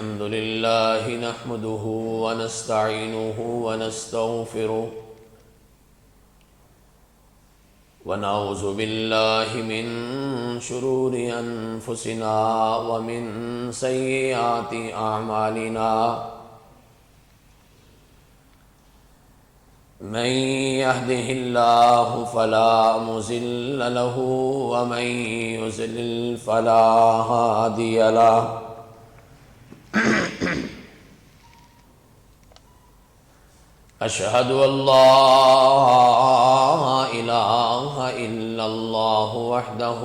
الحمد لله نحمده ونستعينه ونستغفره ونعوذ بالله من شرور أنفسنا ومن سيئات أعمالنا من يهده الله فلا مضل له ومن يضلل فلا هادي له أشهد أن لا إله إلا الله وحده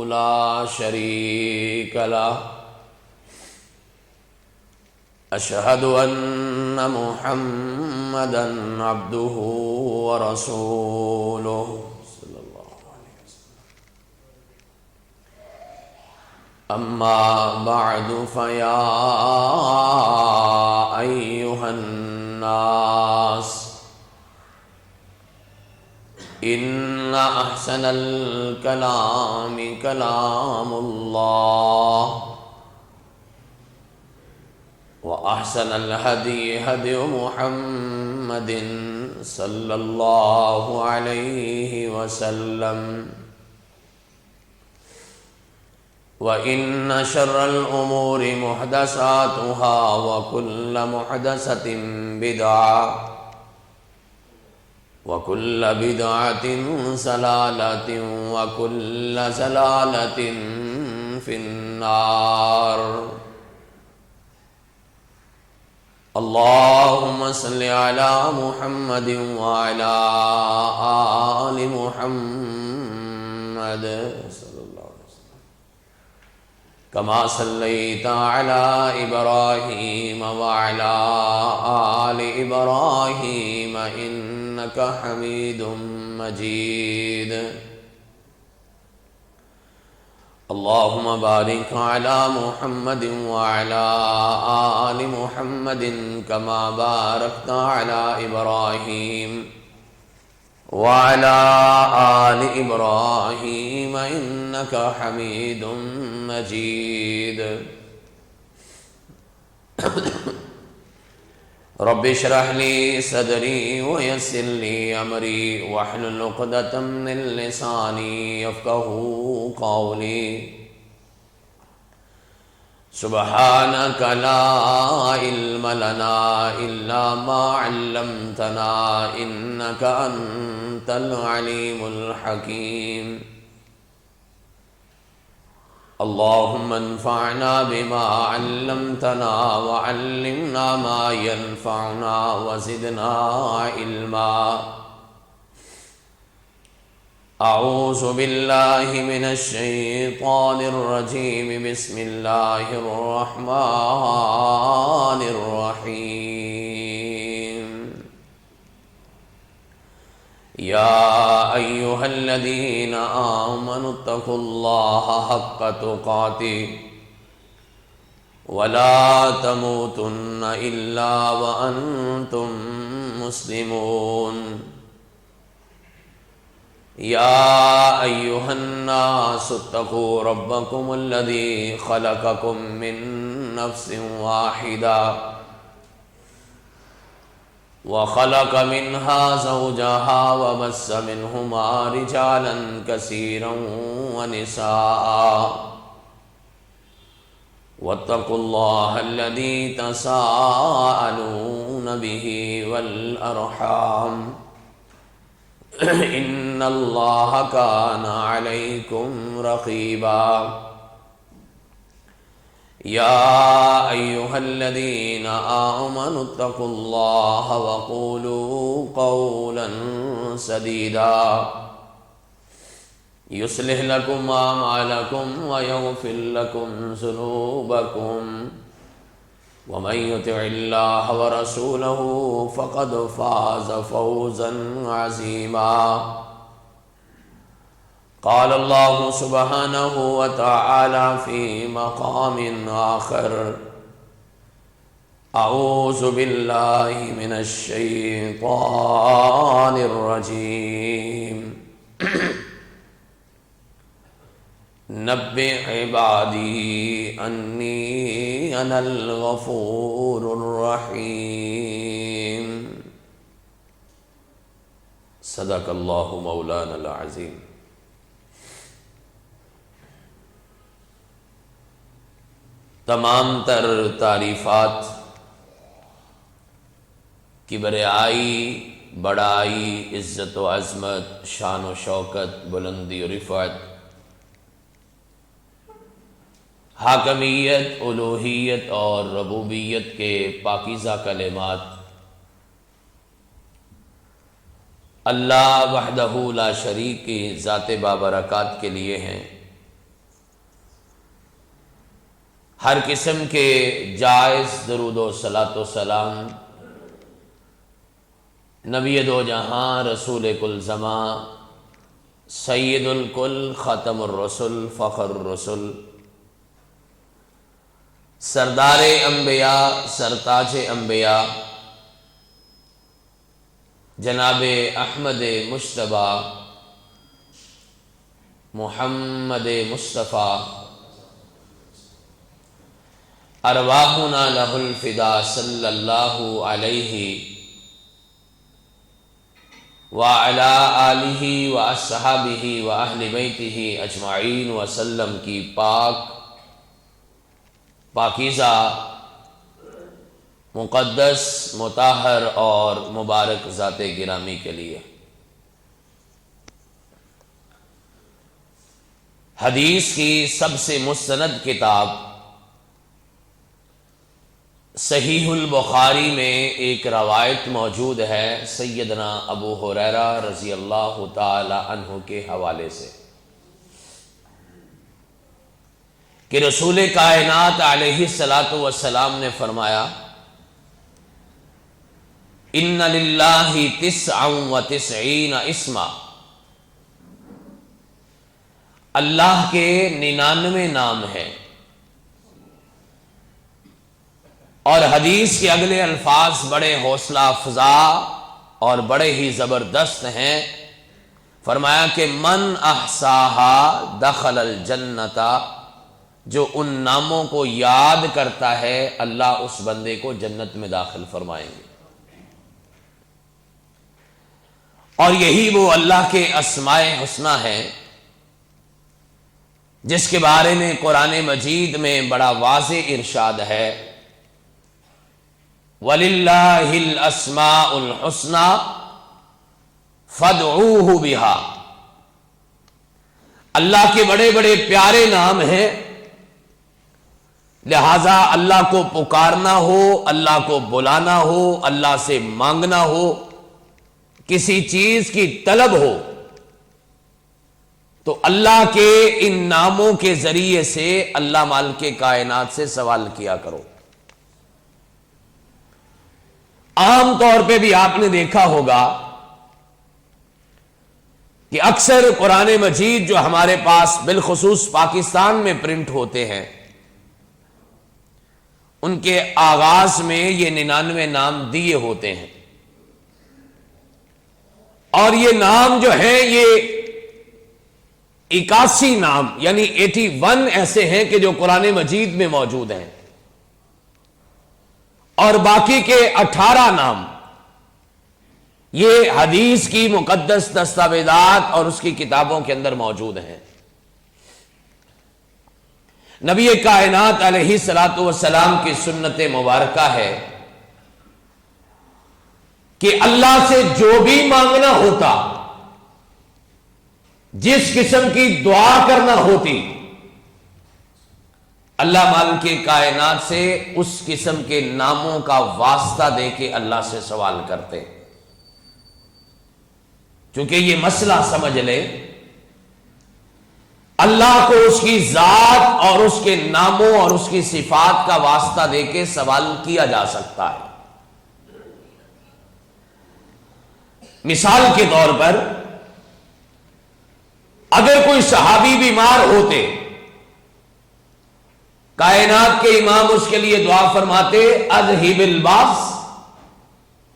لا شريك له أشهد أن محمدا عبده ورسوله صلى الله عليه وسلم أما بعد فيا أيها الناس إن أحسن الكلام كلام الله وأحسن الهدي هدي محمد صلى الله عليه وسلم وإن شر الأمور محدثاتها وكل محدثة بدعة وكل بدعة ضلالة وكل ضلالة في النار اللهم صل على محمد وعلى آل محمد صلى الله عليه وسلم كما صليت على إبراهيم وعلى آل إبراهيم إنك حميد مجيد اللهم بارك على محمد وعلى آل محمد كما باركت على إبراهيم وعلى آل إبراهيم إنك حميد مجيد رب اشرح لي صدري ويسر لي أمري واحلل عقدة من لساني يفقهوا قولي سبحانك لا علم لنا إلا ما علمتنا إنك أنت العليم الحكيم اللهم انفعنا بما علمتنا وعلمنا ما ينفعنا وزدنا علما أعوذ بالله من الشيطان الرجيم بسم الله الرحمن الرحيم يا أيها الذين آمنوا اتقوا الله حق تقاته ولا تموتن إلا وأنتم مسلمون يا أيها الناس اتقوا ربكم الذي خلقكم من نفس واحدة وخلق منها زوجها وبث منهما رجالا كثيرا ونساء واتقوا الله الذي تساءلون به والأرحام إن الله كان عليكم رقيبا يا أيها الذين آمنوا اتقوا الله وقولوا قولا سديدا يصلح لكم أعمالكم ويغفر لكم ذنوبكم ومن يطع الله ورسوله فقد فاز فوزا عظيما قال الله سبحانه وتعالى في مقام آخر أعوذ بالله من الشيطان الرجيم نبئ عبادی انی انا الغفور الرحیم۔ صدق اللہ مولانا العظیم۔ تمام تر تعریفات کبریائی، بڑائی، عزت و عظمت، شان و شوکت، بلندی و رفعت، حاکمیت، الوہیت اور ربوبیت کے پاکیزہ کلمات اللہ وحدہ لا شریک کی ذات بابرکات کے لیے ہیں۔ ہر قسم کے جائز درود و صلاۃ و سلام نبی دو جہاں، رسول کل زماں، سید الکل، خاتم الرسل، فخر الرسل، سردار انبیاء، سرتاج انبیاء، جناب احمد مجتبی محمد مصطفیٰ ارواحنا لہ الفدا صلی اللہ علیہ وعلی آلہ واصحابہ واہل بیتہ اجمعین وسلم کی پاکیزہ، مقدس، مطہر اور مبارک ذات گرامی کے لیے۔ حدیث کی سب سے مستند کتاب صحیح البخاری میں ایک روایت موجود ہے سیدنا ابو ہریرہ رضی اللہ تعالی عنہ کے حوالے سے کہ رسول کائنات علیہ الصلاۃ والسلام نے فرمایا، ان للہ 99 اسما، اللہ کے 99 نام ہیں۔ اور حدیث کے اگلے الفاظ بڑے حوصلہ افزا اور بڑے ہی زبردست ہیں۔ فرمایا کہ من احصاہا دخل الجنت، جو ان ناموں کو یاد کرتا ہے اللہ اس بندے کو جنت میں داخل فرمائیں گے۔ اور یہی وہ اللہ کے اسماء حسنی ہیں جس کے بارے میں قرآن مجید میں بڑا واضح ارشاد ہے، وَلِلَّهِ الْأَسْمَاءُ الْحُسْنَى فَادْعُوهُ بِهَا، اللہ کے بڑے بڑے پیارے نام ہیں، لہذا اللہ کو پکارنا ہو، اللہ کو بلانا ہو، اللہ سے مانگنا ہو، کسی چیز کی طلب ہو تو اللہ کے ان ناموں کے ذریعے سے اللہ مالک کائنات سے سوال کیا کرو۔ عام طور پہ بھی آپ نے دیکھا ہوگا کہ اکثر قرآن مجید جو ہمارے پاس بالخصوص پاکستان میں پرنٹ ہوتے ہیں ان کے آغاز میں یہ 99 نام دیے ہوتے ہیں، اور یہ نام جو ہیں یہ 81 نام یعنی 81 ایسے ہیں کہ جو قرآن مجید میں موجود ہیں، اور باقی کے 18 نام یہ حدیث کی مقدس دستاویزات اور اس کی کتابوں کے اندر موجود ہیں۔ نبی کائنات علیہ الصلاۃ والسلام کی سنت مبارکہ ہے کہ اللہ سے جو بھی مانگنا ہوتا، جس قسم کی دعا کرنا ہوتی، اللہ مالک کے کائنات سے اس قسم کے ناموں کا واسطہ دے کے اللہ سے سوال کرتے۔ چونکہ یہ مسئلہ سمجھ لے، اللہ کو اس کی ذات اور اس کے ناموں اور اس کی صفات کا واسطہ دے کے سوال کیا جا سکتا ہے۔ مثال کے طور پر اگر کوئی صحابی بیمار ہوتے، کائنات کے امام اس کے لیے دعا فرماتے، اذہب الباس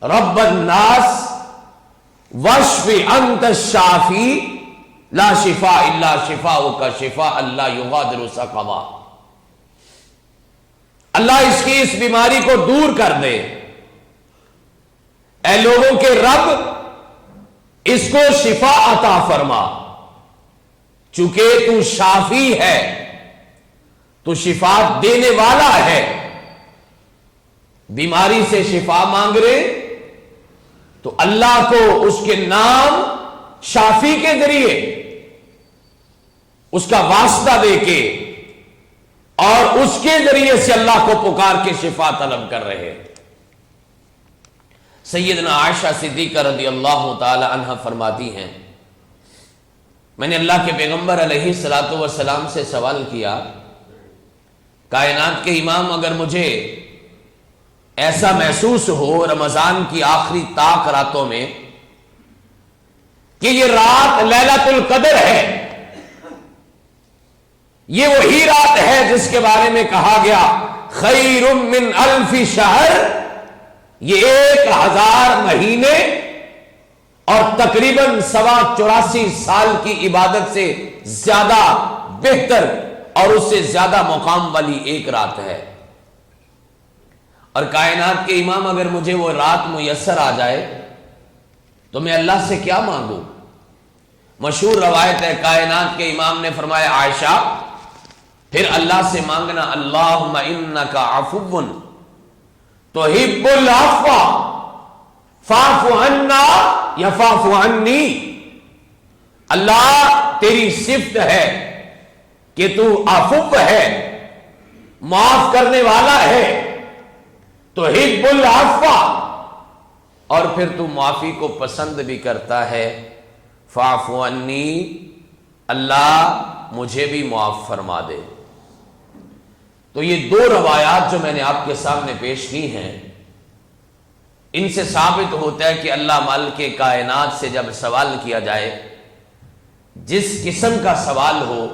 رب الناس واشف انت الشافی لا شفا الا شفاؤک شفاء لا یغادر سقما، اللہ اس کی اس بیماری کو دور کر دے، اے لوگوں کے رب اس کو شفا عطا فرما، چونکہ تو شافی ہے، تو شفا دینے والا ہے۔ بیماری سے شفا مانگ رہے تو اللہ کو اس کے نام شافی کے ذریعے اس کا واسطہ دے کے اور اس کے ذریعے سے اللہ کو پکار کے شفا طلب کر رہے۔ سیدنا عائشہ صدیقہ رضی اللہ تعالی عنہ فرماتی ہیں، میں نے اللہ کے پیغمبر علیہ الصلوۃ والسلام سے سوال کیا، کائنات کے امام اگر مجھے ایسا محسوس ہو رمضان کی آخری طاق راتوں میں کہ یہ رات لیلۃ القدر ہے، یہ وہی رات ہے جس کے بارے میں کہا گیا خیر من الف شہر، یہ 1000 مہینے اور تقریباً 84 سال کی عبادت سے زیادہ بہتر اور اس سے زیادہ مقام والی ایک رات ہے، اور کائنات کے امام اگر مجھے وہ رات میسر آ جائے تو میں اللہ سے کیا مانگوں؟ مشہور روایت ہے، کائنات کے امام نے فرمایا عائشہ پھر اللہ سے مانگنا اللہم انک عفو تحب العفو فاعف عنا یا فاعف عنی، اللہ تیری صفت ہے کہ تو عفو ہے، معاف کرنے والا ہے، تحب العفو، اور پھر تو معافی کو پسند بھی کرتا ہے، فاعف عنی، اللہ مجھے بھی معاف فرما دے۔ تو یہ 2 روایات جو میں نے آپ کے سامنے پیش کی ہیں، ان سے ثابت ہوتا ہے کہ اللہ مالک کائنات سے جب سوال کیا جائے، جس قسم کا سوال ہو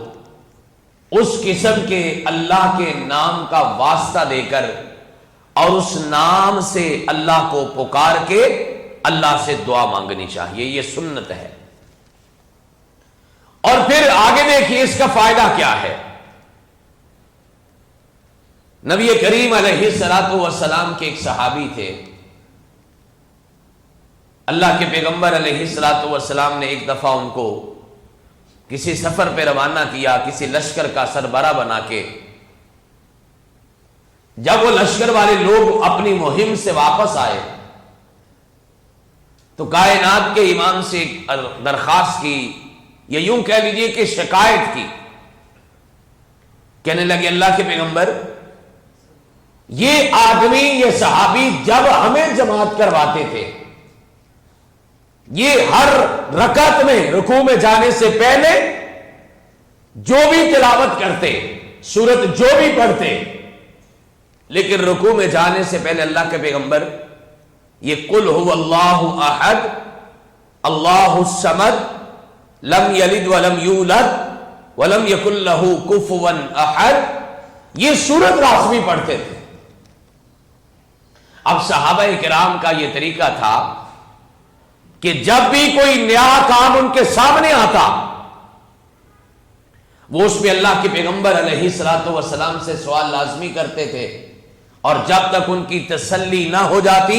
اس قسم کے اللہ کے نام کا واسطہ دے کر اور اس نام سے اللہ کو پکار کے اللہ سے دعا مانگنی چاہیے، یہ سنت ہے۔ اور پھر آگے دیکھیے اس کا فائدہ کیا ہے۔ نبی کریم علیہ الصلوۃ والسلام کے ایک صحابی تھے، اللہ کے پیغمبر علیہ الصلوۃ والسلام نے ایک دفعہ ان کو کسی سفر پہ روانہ کیا، کسی لشکر کا سربراہ بنا کے۔ جب وہ لشکر والے لوگ اپنی مہم سے واپس آئے تو کائنات کے امام سے ایک درخواست کی، یا یوں کہہ لیجئے کہ شکایت کی، کہنے لگے اللہ کے پیغمبر یہ آدمی، یہ صحابی جب ہمیں جماعت کرواتے تھے، یہ ہر رکعت میں رکوع میں جانے سے پہلے جو بھی تلاوت کرتے، سورت جو بھی پڑھتے، لیکن رکوع میں جانے سے پہلے اللہ کے پیغمبر یہ قل هو اللہ احد اللہ الصمد لم یلد ولم یولد ولم یکن لہ کفوا احد، یہ سورت لازمی پڑھتے تھے۔ اب صحابہ کرام کا یہ طریقہ تھا کہ جب بھی کوئی نیا کام ان کے سامنے آتا وہ اس میں اللہ کے پیغمبر علیہ الصلوۃ والسلام سے سوال لازمی کرتے تھے، اور جب تک ان کی تسلی نہ ہو جاتی،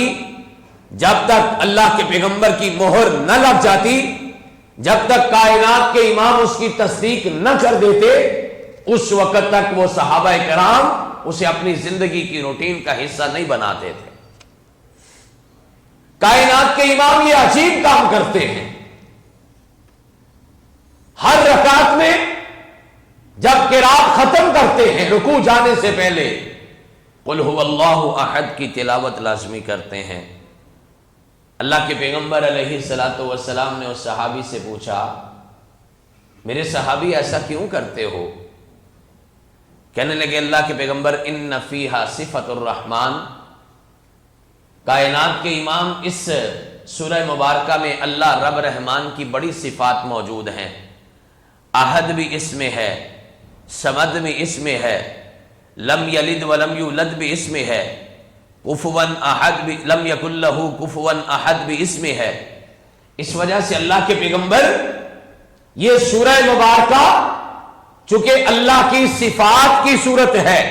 جب تک اللہ کے پیغمبر کی مہر نہ لگ جاتی، جب تک کائنات کے امام اس کی تصدیق نہ کر دیتے، اس وقت تک وہ صحابہ کرام اسے اپنی زندگی کی روٹین کا حصہ نہیں بناتے تھے۔ کائنات کے امام یہ عجیب کام کرتے ہیں، ہر رکعت میں جب قرات ختم کرتے ہیں رکوع جانے سے پہلے قل هو اللہ احد کی تلاوت لازمی کرتے ہیں۔ اللہ کے پیغمبر علیہ الصلوۃ والسلام نے اس صحابی سے پوچھا، میرے صحابی ایسا کیوں کرتے ہو؟ کہنے لگے اللہ کے پیغمبر ان فیہا صفت الرحمن، کائنات کے امام اس سورہ مبارکہ میں اللہ رب رحمان کی بڑی صفات موجود ہیں، احد بھی اس میں ہے، صمد بھی اس میں ہے، لم یلد ولم یولد بھی اس میں ہے، کفوا احد بھی، لم یکن لہ کفوا احد بھی اس میں ہے۔ اس وجہ سے اللہ کے پیغمبر یہ سورہ مبارکہ چونکہ اللہ کی صفات کی صورت ہے،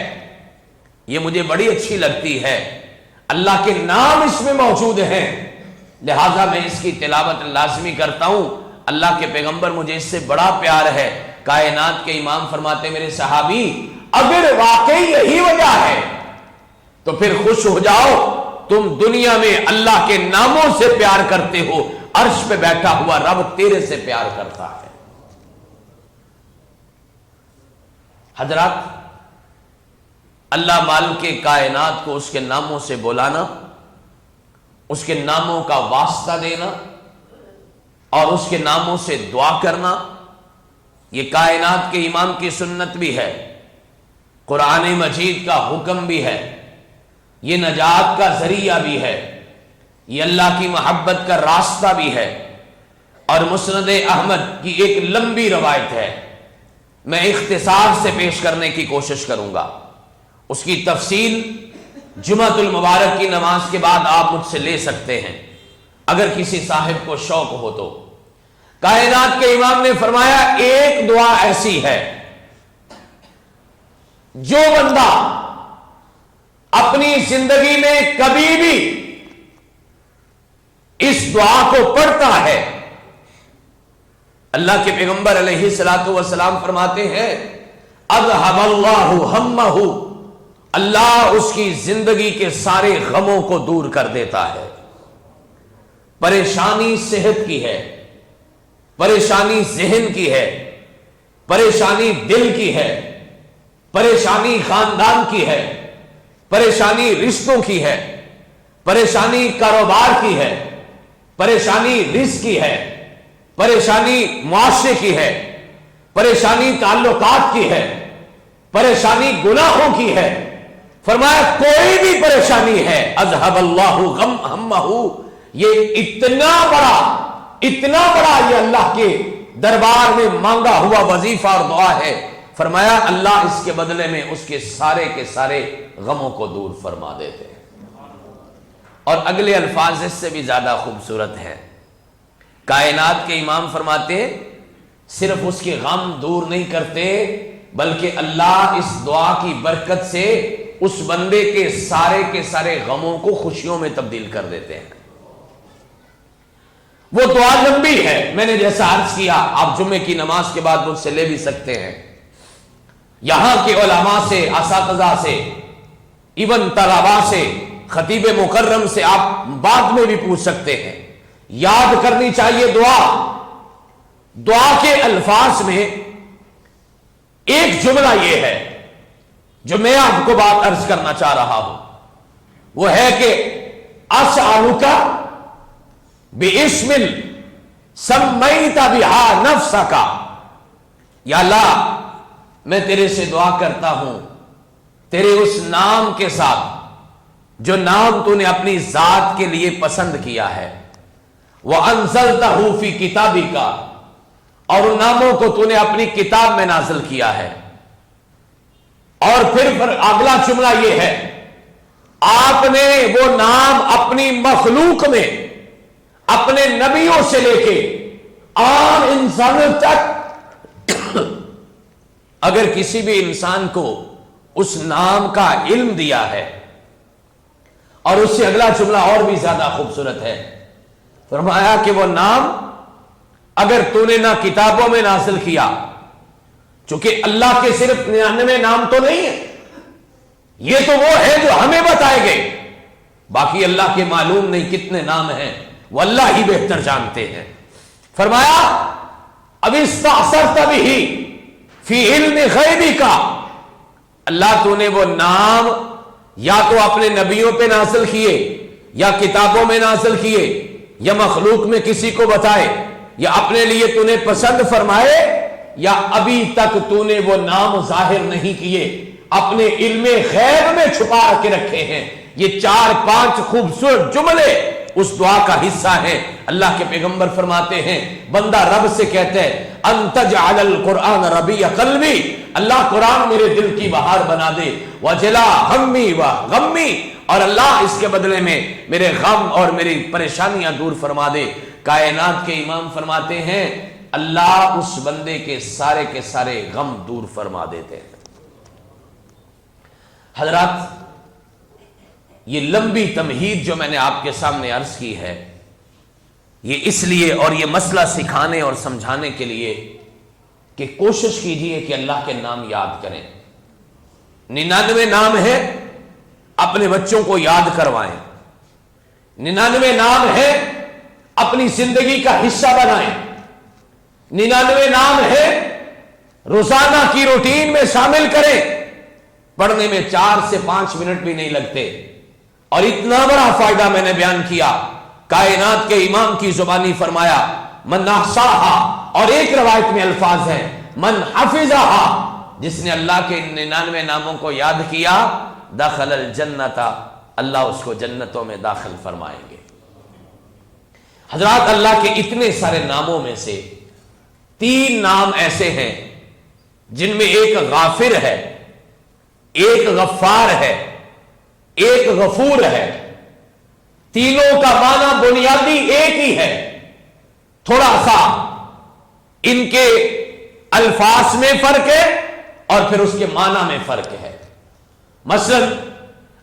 یہ مجھے بڑی اچھی لگتی ہے، اللہ کے نام اس میں موجود ہیں، لہذا میں اس کی تلاوت لازمی کرتا ہوں۔ اللہ کے پیغمبر مجھے اس سے بڑا پیار ہے، کائنات کے امام فرماتے میرے صحابی اگر واقعی یہی وجہ ہے تو پھر خوش ہو جاؤ، تم دنیا میں اللہ کے ناموں سے پیار کرتے ہو، عرش پہ بیٹھا ہوا رب تیرے سے پیار کرتا ہے۔ حضرات، اللہ مالک کائنات کو اس کے ناموں سے بلانا، اس کے ناموں کا واسطہ دینا اور اس کے ناموں سے دعا کرنا، یہ کائنات کے امام کی سنت بھی ہے، قرآن مجید کا حکم بھی ہے، یہ نجات کا ذریعہ بھی ہے، یہ اللہ کی محبت کا راستہ بھی ہے، اور مسند احمد کی ایک لمبی روایت ہے، میں اختصار سے پیش کرنے کی کوشش کروں گا، اس کی تفصیل جمعۃ المبارک کی نماز کے بعد آپ مجھ سے لے سکتے ہیں اگر کسی صاحب کو شوق ہو تو۔ کائنات کے امام نے فرمایا ایک دعا ایسی ہے جو بندہ اپنی زندگی میں کبھی بھی اس دعا کو پڑھتا ہے، اللہ کے پیغمبر علیہ الصلوۃ والسلام فرماتے ہیں اذهب اللہ ہمہ، اللہ اس کی زندگی کے سارے غموں کو دور کر دیتا ہے۔ پریشانی صحت کی ہے، پریشانی ذہن کی ہے، پریشانی دل کی ہے، پریشانی خاندان کی ہے، پریشانی رشتوں کی ہے، پریشانی کاروبار کی ہے، پریشانی رزق کی ہے، پریشانی معاشرے کی ہے، پریشانی تعلقات کی ہے، پریشانی گناہوں کی ہے، فرمایا کوئی بھی پریشانی ہے اذهب اللہ غم ہمہ، یہ اتنا بڑا یہ اللہ کے دربار میں مانگا ہوا وظیفہ اور دعا ہے، فرمایا اللہ اس کے بدلے میں اس کے سارے غموں کو دور فرما دیتے ہیں۔ اور اگلے الفاظ اس سے بھی زیادہ خوبصورت ہیں، کائنات کے امام فرماتے ہیں صرف اس کے غم دور نہیں کرتے بلکہ اللہ اس دعا کی برکت سے اس بندے کے سارے غموں کو خوشیوں میں تبدیل کر دیتے ہیں۔ وہ دعا لمبی ہے، میں نے جیسا عرض کیا آپ جمعے کی نماز کے بعد مجھ سے لے بھی سکتے ہیں، یہاں کے علماء سے، اساتذہ سے، ایون طلباء سے، خطیب مکرم سے آپ بعد میں بھی پوچھ سکتے ہیں۔ یاد کرنی چاہیے دعا کے الفاظ میں ایک جملہ یہ ہے جو میں آپ کو بات عرض کرنا چاہ رہا ہوں، وہ ہے کہ اسألک باسم سمیت بہا نفسک، یا اللہ میں تیرے سے دعا کرتا ہوں تیرے اس نام کے ساتھ جو نام تو نے اپنی ذات کے لیے پسند کیا ہے، وَأَنزَلْتَهُ فِي كِتَابِكَ، اور ان ناموں کو تو نے اپنی کتاب میں نازل کیا ہے۔ اور پھر اگلا جملہ یہ ہے آپ نے وہ نام اپنی مخلوق میں اپنے نبیوں سے لے کے عام انسان تک اگر کسی بھی انسان کو اس نام کا علم دیا ہے، اور اس سے اگلا جملہ اور بھی زیادہ خوبصورت ہے، فرمایا کہ وہ نام اگر تو نے نہ کتابوں میں نازل کیا، چونکہ اللہ کے صرف 99 نام تو نہیں ہے، یہ تو وہ ہے جو ہمیں بتائے گئے، باقی اللہ کے معلوم نہیں کتنے نام ہیں، وہ اللہ ہی بہتر جانتے ہیں۔ فرمایا اب استأثرت بہ فی علم غیبک، اللہ تو نے وہ نام یا تو اپنے نبیوں پہ نازل کیے، یا کتابوں میں نازل کیے، یا مخلوق میں کسی کو بتائے، یا اپنے لیے تو نے پسند فرمائے، یا ابھی تک تو نے وہ نام ظاہر نہیں کیے، اپنے علم غیب میں چھپا کے رکھے ہیں۔ یہ 4-5 خوبصورت جملے اس دعا کا حصہ ہیں۔ اللہ کے پیغمبر فرماتے ہیں بندہ رب سے کہتے ہیں انت جعل القرآن ربیع قلبی، اللہ قرآن میرے دل کی بہار بنا دے، وجلا ہمی و غمی، اور اللہ اس کے بدلے میں میرے غم اور میری پریشانیاں دور فرما دے۔ کائنات کے امام فرماتے ہیں اللہ اس بندے کے سارے غم دور فرما دیتے ہیں۔ حضرات، یہ لمبی تمہید جو میں نے آپ کے سامنے عرض کی ہے، یہ اس لیے اور یہ مسئلہ سکھانے اور سمجھانے کے لیے کہ کوشش کیجئے کہ اللہ کے نام یاد کریں۔ 99 نام ہے، اپنے بچوں کو یاد کروائیں۔ 99 نام ہے، اپنی زندگی کا حصہ بنائیں۔ 99 نام ہے، روزانہ کی روٹین میں شامل کریں۔ پڑھنے میں 4 سے 5 منٹ بھی نہیں لگتے، اور اتنا بڑا فائدہ میں نے بیان کیا۔ کائنات کے امام کی زبانی فرمایا من احصاہا، اور ایک روایت میں الفاظ ہیں من حفظہا، جس نے اللہ کے 99 ناموں کو یاد کیا دخل الجنت، اللہ اس کو جنتوں میں داخل فرمائیں گے۔ حضرات، اللہ کے اتنے سارے ناموں میں سے 3 نام ایسے ہیں جن میں ایک غافر ہے، ایک غفار ہے، ایک غفور ہے۔ تینوں کا معنی بنیادی ایک ہی ہے، تھوڑا سا ان کے الفاظ میں فرق ہے اور پھر اس کے معنی میں فرق ہے۔ مثلا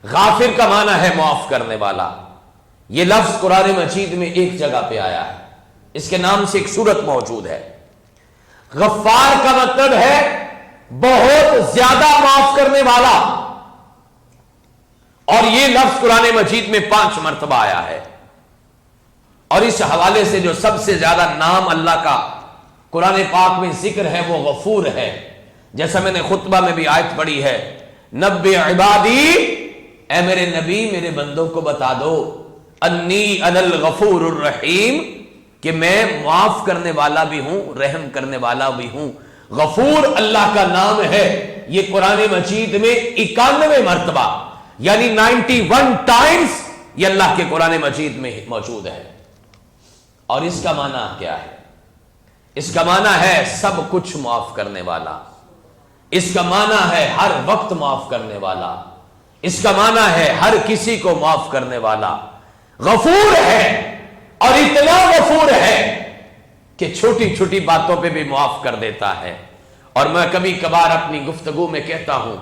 غافر کا معنی ہے معاف کرنے والا، یہ لفظ قرآن مجید میں ایک جگہ پہ آیا ہے، اس کے نام سے ایک سورت موجود ہے۔ غفار کا مطلب ہے بہت زیادہ معاف کرنے والا، اور یہ لفظ قرآن مجید میں 5 مرتبہ آیا ہے۔ اور اس حوالے سے جو سب سے زیادہ نام اللہ کا قرآن پاک میں ذکر ہے وہ غفور ہے، جیسا میں نے خطبہ میں بھی آیت پڑھی ہے نبی عبادی، اے میرے نبی میرے بندوں کو بتا دو انی انا الغفور الرحیم، کہ میں معاف کرنے والا بھی ہوں، رحم کرنے والا بھی ہوں۔ غفور اللہ کا نام ہے، یہ قرآن مجید میں 91 مرتبہ یعنی 91 ٹائمز یہ اللہ کے قرآن مجید میں موجود ہے۔ اور اس کا معنی کیا ہے؟ اس کا معنی ہے سب کچھ معاف کرنے والا، اس کا معنی ہے ہر وقت معاف کرنے والا، اس کا معنی ہے ہر کسی کو معاف کرنے والا۔ غفور ہے، اور اتنا غفور ہے کہ چھوٹی چھوٹی باتوں پہ بھی معاف کر دیتا ہے۔ اور میں کبھی کبھار اپنی گفتگو میں کہتا ہوں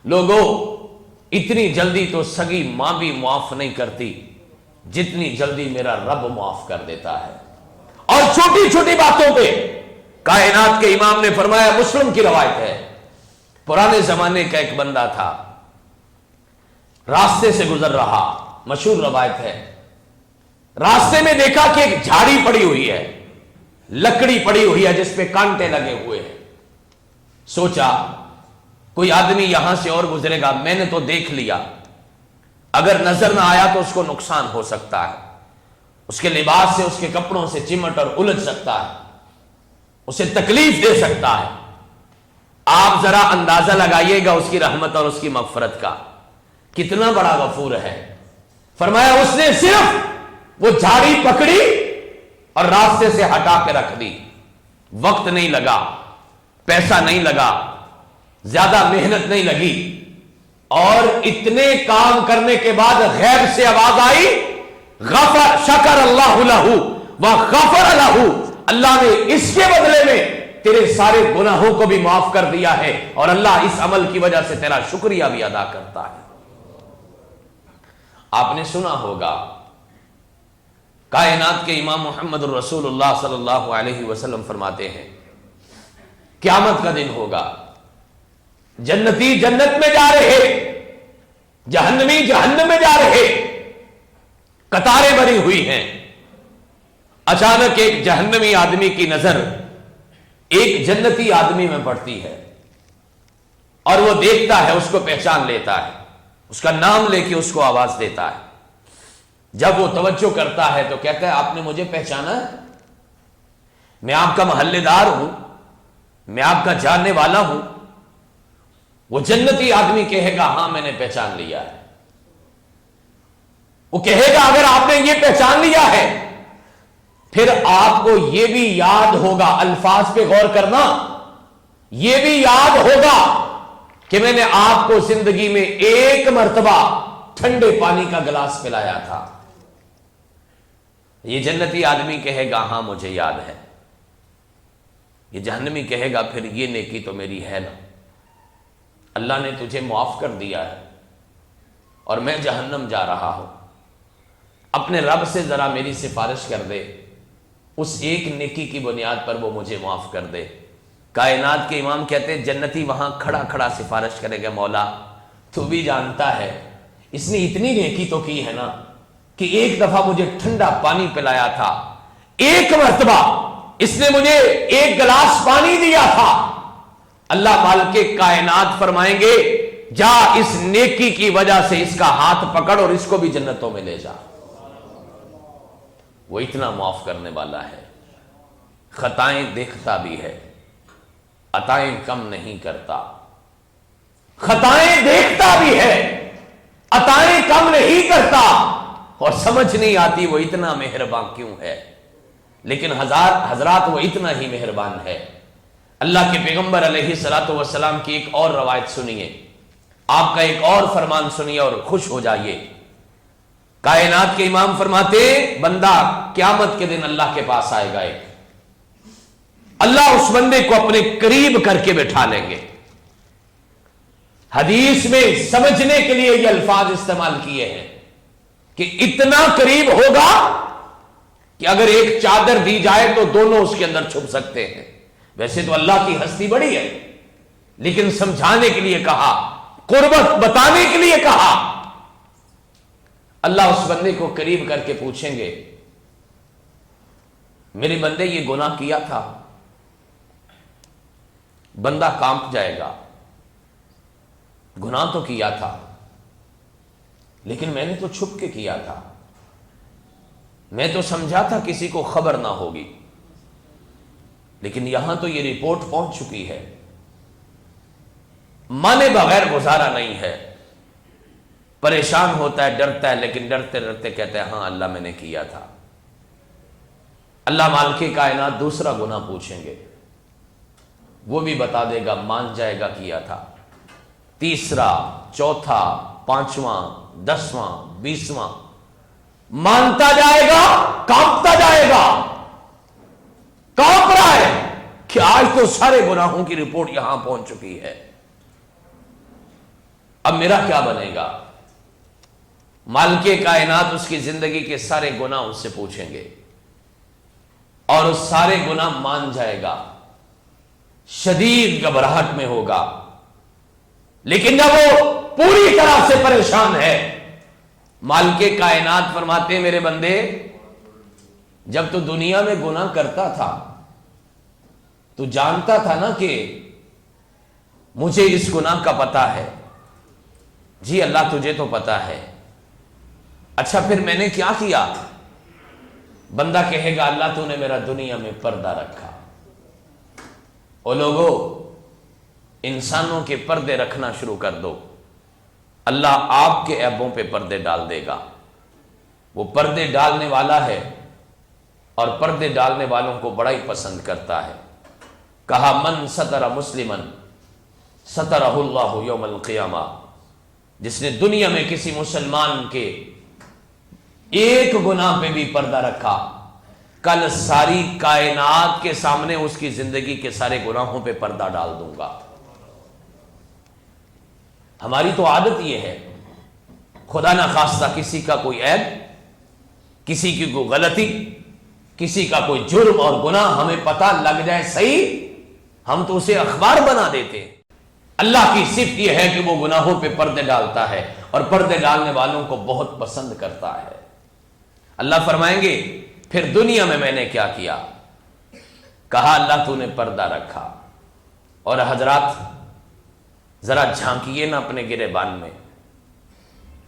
لوگوں، اتنی جلدی تو سگی ماں بھی معاف نہیں کرتی جتنی جلدی میرا رب معاف کر دیتا ہے۔ اور چھوٹی چھوٹی باتوں پہ کائنات کے امام نے فرمایا، مسلم کی روایت ہے، پرانے زمانے کا ایک بندہ تھا، راستے سے گزر رہا، مشہور روایت ہے، راستے میں دیکھا کہ ایک جھاڑی پڑی ہوئی ہے، لکڑی پڑی ہوئی ہے جس پہ کانٹے لگے ہوئے ہیں۔ سوچا کوئی آدمی یہاں سے اور گزرے گا، میں نے تو دیکھ لیا، اگر نظر نہ آیا تو اس کو نقصان ہو سکتا ہے، اس کے لباس سے، اس کے کپڑوں سے چمٹ اور الجھ سکتا ہے، اسے تکلیف دے سکتا ہے۔ آپ ذرا اندازہ لگائیے گا اس کی رحمت اور اس کی مغفرت کا، کتنا بڑا غفور ہے۔ فرمایا اس نے صرف وہ جھاڑی پکڑی اور راستے سے ہٹا کے رکھ دی، وقت نہیں لگا، پیسہ نہیں لگا، زیادہ محنت نہیں لگی، اور اتنے کام کرنے کے بعد غیب سے آواز آئی غفر شکر اللہ لہ وغفر لہ، اللہ نے اس کے بدلے میں تیرے سارے گناہوں کو بھی معاف کر دیا ہے، اور اللہ اس عمل کی وجہ سے تیرا شکریہ بھی ادا کرتا ہے۔ آپ نے سنا ہوگا کائنات کے امام محمد الرسول اللہ صلی اللہ علیہ وسلم فرماتے ہیں قیامت کا دن ہوگا، جنتی جنت میں جا رہے، جہنمی جہنم میں جا رہے، قطاریں بنی ہوئی ہیں۔ اچانک ایک جہنمی آدمی کی نظر ایک جنتی آدمی میں پڑتی ہے، اور وہ دیکھتا ہے، اس کو پہچان لیتا ہے، اس کا نام لے کے اس کو آواز دیتا ہے۔ جب وہ توجہ کرتا ہے تو کہتا ہے آپ نے مجھے پہچانا ہے؟ میں آپ کا محلے دار ہوں، میں آپ کا جاننے والا ہوں۔ وہ جنتی آدمی کہے گا ہاں میں نے پہچان لیا ہے۔ وہ کہے گا اگر آپ نے یہ پہچان لیا ہے پھر آپ کو یہ بھی یاد ہوگا، الفاظ پہ غور کرنا، یہ بھی یاد ہوگا کہ میں نے آپ کو زندگی میں ایک مرتبہ ٹھنڈے پانی کا گلاس پلایا تھا۔ یہ جنتی آدمی کہے گا ہاں مجھے یاد ہے۔ یہ جہنمی کہے گا پھر یہ نیکی تو میری ہے نا، اللہ نے تجھے معاف کر دیا ہے اور میں جہنم جا رہا ہوں، اپنے رب سے ذرا میری سفارش کر دے، اس ایک نیکی کی بنیاد پر وہ مجھے معاف کر دے۔ کائنات کے امام کہتے ہیں جنتی وہاں کھڑا کھڑا سفارش کرے گا، مولا تو بھی جانتا ہے اس نے اتنی نیکی تو کی ہے نا کہ ایک دفعہ مجھے ٹھنڈا پانی پلایا تھا، ایک مرتبہ اس نے مجھے ایک گلاس پانی دیا تھا۔ اللہ مالک کائنات فرمائیں گے جا اس نیکی کی وجہ سے اس کا ہاتھ پکڑ اور اس کو بھی جنتوں میں لے جا، وہ اتنا معاف کرنے والا ہے۔ خطائیں دیکھتا بھی ہے، عطائیں کم نہیں کرتا۔ خطائیں دیکھتا بھی ہے، عطائیں کم نہیں کرتا، اور سمجھ نہیں آتی وہ اتنا مہربان کیوں ہے، لیکن حضرات وہ اتنا ہی مہربان ہے۔ اللہ کے پیغمبر علیہ الصلوۃ والسلام کی ایک اور روایت سنیے، آپ کا ایک اور فرمان سنیے اور خوش ہو جائیے۔ کائنات کے امام فرماتے بندہ قیامت کے دن اللہ کے پاس آئے گا، ایک اللہ اس بندے کو اپنے قریب کر کے بٹھا لیں گے۔ حدیث میں سمجھنے کے لیے یہ الفاظ استعمال کیے ہیں کہ اتنا قریب ہوگا کہ اگر ایک چادر دی جائے تو دونوں اس کے اندر چھپ سکتے ہیں۔ ویسے تو اللہ کی ہستی بڑی ہے، لیکن سمجھانے کے لیے کہا، قربت بتانے کے لیے کہا۔ اللہ اس بندے کو قریب کر کے پوچھیں گے میرے بندے یہ گناہ کیا تھا؟ بندہ کانپ جائے گا، گناہ تو کیا تھا لیکن میں نے تو چھپ کے کیا تھا، میں تو سمجھا تھا کسی کو خبر نہ ہوگی، لیکن یہاں تو یہ رپورٹ پہنچ چکی ہے، مانے بغیر گزارا نہیں ہے۔ پریشان ہوتا ہے، ڈرتا ہے، لیکن ڈرتے ڈرتے کہتا ہے ہاں اللہ میں نے کیا تھا۔ اللہ مالک کائنات دوسرا گناہ پوچھیں گے، وہ بھی بتا دے گا، مان جائے گا کیا تھا۔ تیسرا، چوتھا، پانچواں، 10واں، 20واں، مانتا جائے گا، کانپتا جائے گا، کانپ رہا ہے کہ آج تو سارے گناہوں کی رپورٹ یہاں پہنچ چکی ہے، اب میرا کیا بنے گا؟ مالک کائنات اس کی زندگی کے سارے گناہ اس سے پوچھیں گے اور اس سارے گناہ مان جائے گا، شدید گھبراہٹ میں ہوگا، لیکن جب وہ پوری طرح سے پریشان ہے، مالک کائنات فرماتے ہیں میرے بندے جب تو دنیا میں گناہ کرتا تھا تو جانتا تھا نا کہ مجھے اس گناہ کا پتہ ہے؟ جی اللہ تجھے تو پتہ ہے۔ اچھا پھر میں نے کیا کیا؟ بندہ کہے گا اللہ تو نے میرا دنیا میں پردہ رکھا۔ او لوگو انسانوں کے پردے رکھنا شروع کر دو، اللہ آپ کے عیبوں پہ پردے ڈال دے گا۔ وہ پردے ڈالنے والا ہے اور پردے ڈالنے والوں کو بڑا ہی پسند کرتا ہے۔ کہا من ستر مسلمن سترہ اللہ یوم القیامہ، جس نے دنیا میں کسی مسلمان کے ایک گناہ پہ بھی پردہ رکھا، کل ساری کائنات کے سامنے اس کی زندگی کے سارے گناہوں پہ پردہ ڈال دوں گا۔ ہماری تو عادت یہ ہے، خدا نہ خواستہ کسی کا کوئی عیب، کسی کی کوئی غلطی، کسی کا کوئی جرم اور گناہ ہمیں پتہ لگ جائے صحیح، ہم تو اسے اخبار بنا دیتے ہیں۔ اللہ کی صفت یہ ہے کہ وہ گناہوں پہ پردے ڈالتا ہے اور پردے ڈالنے والوں کو بہت پسند کرتا ہے۔ اللہ فرمائیں گے پھر دنیا میں نے کیا کیا؟ کہا اللہ تو نے پردہ رکھا۔ اور حضرات ذرا جھانکیے نا اپنے گریبان میں،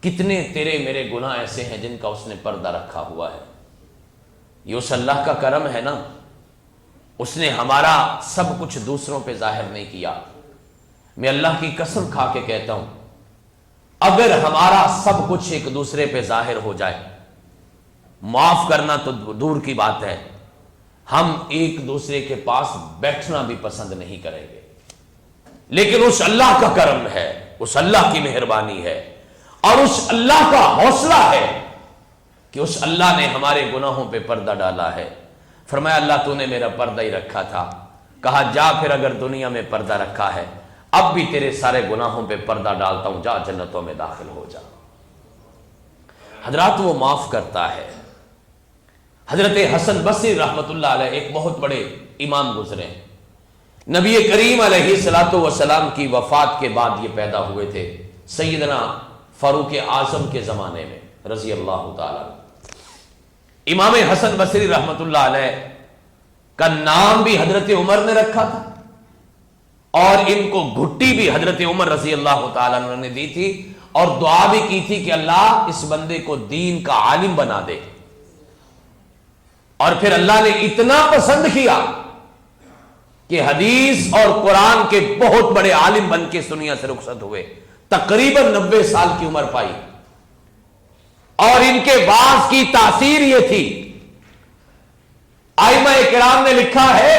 کتنے تیرے میرے گناہ ایسے ہیں جن کا اس نے پردہ رکھا ہوا ہے۔ یہ اس اللہ کا کرم ہے نا، اس نے ہمارا سب کچھ دوسروں پہ ظاہر نہیں کیا۔ میں اللہ کی قسم کھا کے کہتا ہوں اگر ہمارا سب کچھ ایک دوسرے پہ ظاہر ہو جائے، معاف کرنا تو دور کی بات ہے، ہم ایک دوسرے کے پاس بیٹھنا بھی پسند نہیں کریں گے، لیکن اس اللہ کا کرم ہے، اس اللہ کی مہربانی ہے اور اس اللہ کا حوصلہ ہے کہ اس اللہ نے ہمارے گناہوں پہ پردہ ڈالا ہے۔ فرمایا اللہ تو نے میرا پردہ ہی رکھا تھا، کہا جا پھر اگر دنیا میں پردہ رکھا ہے اب بھی تیرے سارے گناہوں پہ پردہ ڈالتا ہوں، جا جنتوں میں داخل ہو جا۔ حضرات وہ معاف کرتا ہے۔ حضرت حسن بصری رحمت اللہ علیہ ایک بہت بڑے امام گزرے ہیں، نبی کریم علیہ الصلوۃ والسلام کی وفات کے بعد یہ پیدا ہوئے تھے، سیدنا فاروق اعظم کے زمانے میں رضی اللہ تعالی عنہ۔ امام حسن بصری رحمت اللہ علیہ کا نام بھی حضرت عمر نے رکھا تھا، اور ان کو گھٹی بھی حضرت عمر رضی اللہ تعالیٰ عنہ نے دی تھی، اور دعا بھی کی تھی کہ اللہ اس بندے کو دین کا عالم بنا دے۔ اور پھر اللہ نے اتنا پسند کیا کہ حدیث اور قرآن کے بہت بڑے عالم بن کے دنیا سے رخصت ہوئے، تقریباً 90 سال کی عمر پائی۔ اور ان کے واعظ کی تاثیر یہ تھی، ائمہ کرام نے لکھا ہے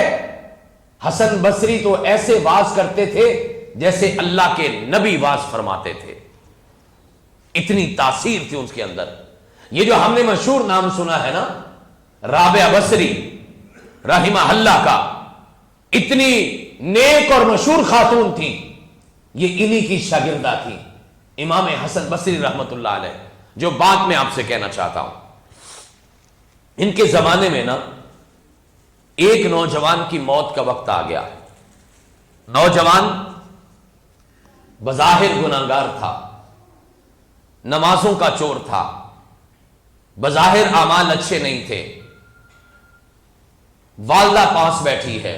حسن بصری تو ایسے واعظ کرتے تھے جیسے اللہ کے نبی واعظ فرماتے تھے، اتنی تاثیر تھی اس کے اندر۔ یہ جو ہم نے مشہور نام سنا ہے نا رابعہ بصری رحمہ اللہ کا، اتنی نیک اور مشہور خاتون تھی، یہ انہی کی شاگردہ تھی امام حسن بصری رحمت اللہ علیہ۔ جو بات میں آپ سے کہنا چاہتا ہوں، ان کے زمانے میں نا ایک نوجوان کی موت کا وقت آ گیا۔ نوجوان بظاہر گناہگار تھا، نمازوں کا چور تھا، بظاہر اعمال اچھے نہیں تھے۔ والدہ پاس بیٹھی ہے،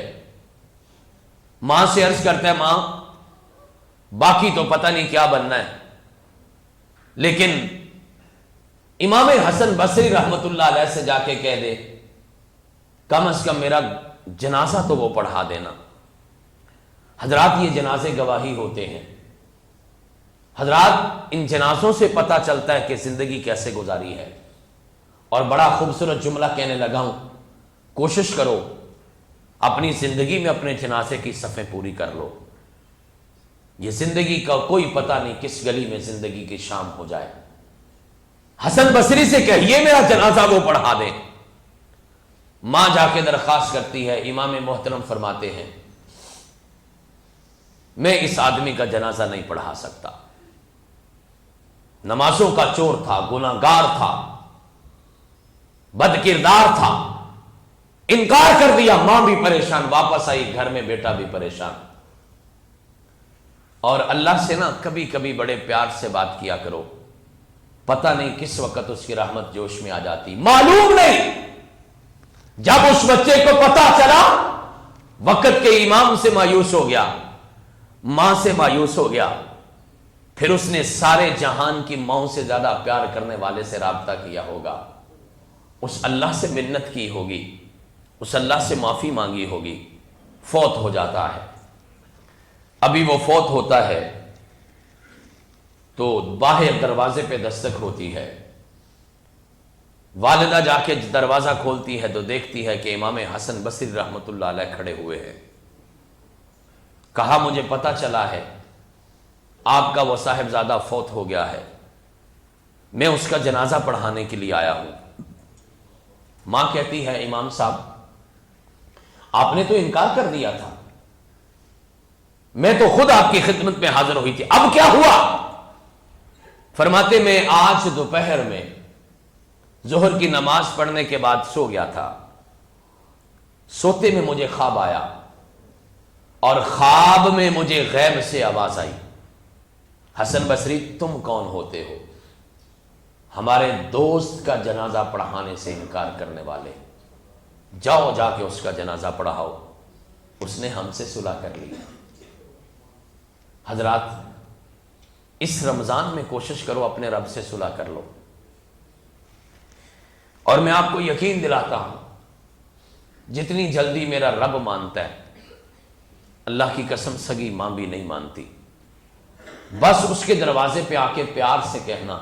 ماں سے عرض کرتا ہے ماں باقی تو پتہ نہیں کیا بننا ہے، لیکن امام حسن بصری رحمت اللہ علیہ سے جا کے کہہ دے کم از کم میرا جنازہ تو وہ پڑھا دینا۔ حضرات یہ جنازے گواہی ہوتے ہیں، حضرات ان جنازوں سے پتہ چلتا ہے کہ زندگی کیسے گزاری ہے۔ اور بڑا خوبصورت جملہ کہنے لگا ہوں، کوشش کرو اپنی زندگی میں اپنے جنازے کی صفیں پوری کر لو۔ یہ زندگی کا کوئی پتہ نہیں کس گلی میں زندگی کی شام ہو جائے۔ حسن بصری سے کہیے میرا جنازہ وہ پڑھا دے۔ ماں جا کے درخواست کرتی ہے، امام محترم فرماتے ہیں میں اس آدمی کا جنازہ نہیں پڑھا سکتا، نمازوں کا چور تھا، گناہگار تھا، بد کردار تھا، انکار کر دیا۔ ماں بھی پریشان، واپس آئی گھر میں، بیٹا بھی پریشان۔ اور اللہ سے نا کبھی کبھی بڑے پیار سے بات کیا کرو، پتہ نہیں کس وقت اس کی رحمت جوش میں آ جاتی، معلوم نہیں۔ جب اس بچے کو پتہ چلا، وقت کے امام سے مایوس ہو گیا، ماں سے مایوس ہو گیا، پھر اس نے سارے جہان کی ماں سے زیادہ پیار کرنے والے سے رابطہ کیا ہوگا، اس اللہ سے منت کی ہوگی، اس اللہ سے معافی مانگی ہوگی، فوت ہو جاتا ہے۔ ابھی وہ فوت ہوتا ہے تو باہر دروازے پہ دستک ہوتی ہے، والدہ جا کے دروازہ کھولتی ہے تو دیکھتی ہے کہ امام حسن بصری رحمت اللہ علیہ کھڑے ہوئے ہیں۔ کہا مجھے پتہ چلا ہے آپ کا وہ صاحبزادہ فوت ہو گیا ہے، میں اس کا جنازہ پڑھانے کے لیے آیا ہوں۔ ماں کہتی ہے امام صاحب آپ نے تو انکار کر دیا تھا، میں تو خود آپ کی خدمت میں حاضر ہوئی تھی، اب کیا ہوا؟ فرماتے میں آج دوپہر میں ظہر کی نماز پڑھنے کے بعد سو گیا تھا، سوتے میں مجھے خواب آیا، اور خواب میں مجھے غیب سے آواز آئی، حسن بصری تم کون ہوتے ہو؟ ہمارے دوست کا جنازہ پڑھانے سے انکار کرنے والے، جاؤ جا کے اس کا جنازہ پڑھاؤ۔ اس نے ہم سے صلح کر لی۔ حضرات اس رمضان میں کوشش کرو اپنے رب سے صلح کر لو، اور میں آپ کو یقین دلاتا ہوں جتنی جلدی میرا رب مانتا ہے، اللہ کی قسم سگی ماں بھی نہیں مانتی۔ بس اس کے دروازے پہ آ کے پیار سے کہنا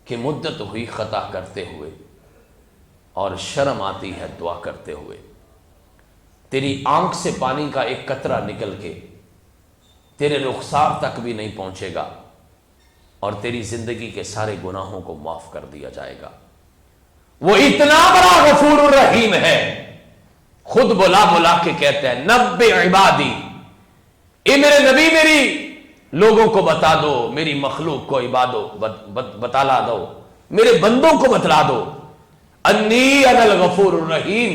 کہ مدت ہوئی خطا کرتے ہوئے اور شرم آتی ہے دعا کرتے ہوئے، تیری آنکھ سے پانی کا ایک قطرہ نکل کے تیرے رخسار تک بھی نہیں پہنچے گا، اور تیری زندگی کے سارے گناہوں کو معاف کر دیا جائے گا۔ وہ اتنا بڑا غفور الرحیم ہے، خود بلا بلا کے کہتے ہیں نبئ عبادی، اے میرے نبی میری لوگوں کو بتا دو، میری مخلوق کو بتلا دو، میرے بندوں کو بتلا دو، انی انا الغفور الرحیم،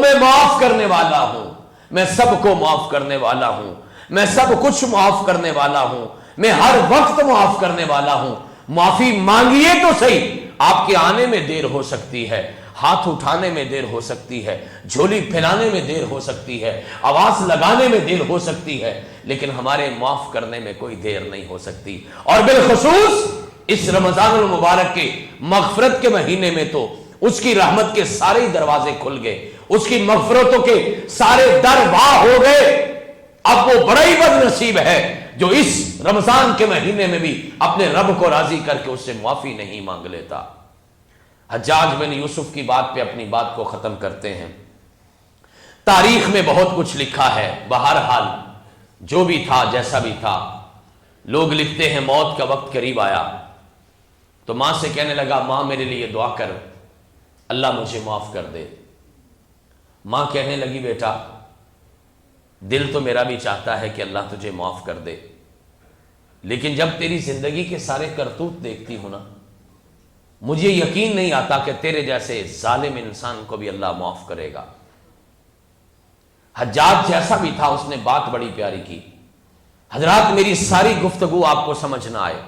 میں معاف کرنے والا ہوں، میں سب کو معاف کرنے والا ہوں، میں سب کچھ معاف کرنے والا ہوں، میں ہر وقت معاف کرنے والا ہوں، معافی مانگیے تو صحیح، آپ کے آنے میں دیر ہو سکتی ہے، ہاتھ اٹھانے میں دیر ہو سکتی ہے، جھولی پھیلانے میں دیر ہو سکتی ہے، آواز لگانے میں دیر ہو سکتی ہے، لیکن ہمارے معاف کرنے میں کوئی دیر نہیں ہو سکتی۔ اور بالخصوص اس رمضان المبارک کے مغفرت کے مہینے میں تو اس کی رحمت کے سارے دروازے کھل گئے، اس کی مغفرتوں کے سارے در واہ ہو گئے۔ اب وہ بڑا ہی بد نصیب ہے جو اس رمضان کے مہینے میں بھی اپنے رب کو راضی کر کے اس سے معافی نہیں مانگ لیتا۔ حجاج بن یوسف کی بات پہ اپنی بات کو ختم کرتے ہیں۔ تاریخ میں بہت کچھ لکھا ہے، بہرحال جو بھی تھا جیسا بھی تھا، لوگ لکھتے ہیں موت کا وقت قریب آیا تو ماں سے کہنے لگا ماں میرے لیے دعا کر، اللہ مجھے معاف کر دے۔ ماں کہنے لگی بیٹا دل تو میرا بھی چاہتا ہے کہ اللہ تجھے معاف کر دے، لیکن جب تیری زندگی کے سارے کرتوت دیکھتی ہوں نا، مجھے یقین نہیں آتا کہ تیرے جیسے ظالم انسان کو بھی اللہ معاف کرے گا۔ حجاج جیسا بھی تھا اس نے بات بڑی پیاری کی، حضرات میری ساری گفتگو آپ کو سمجھ نہ آئے،